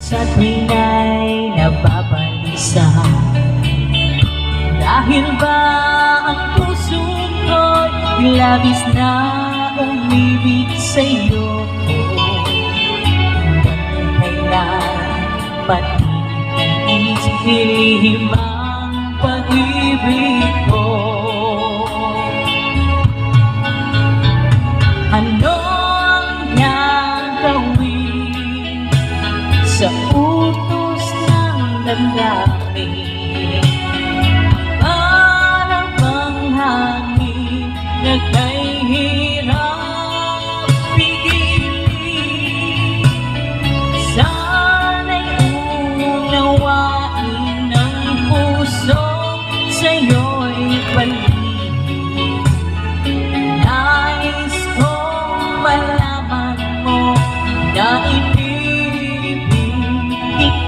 sa tuwing ay nababalisa. Dahil ba ang puso ko'y labis na umibig sa'yo, hanggang kailan patitiis lihim ang pag-ibig ko. Ano ang gagawin sa utos ng damdamin?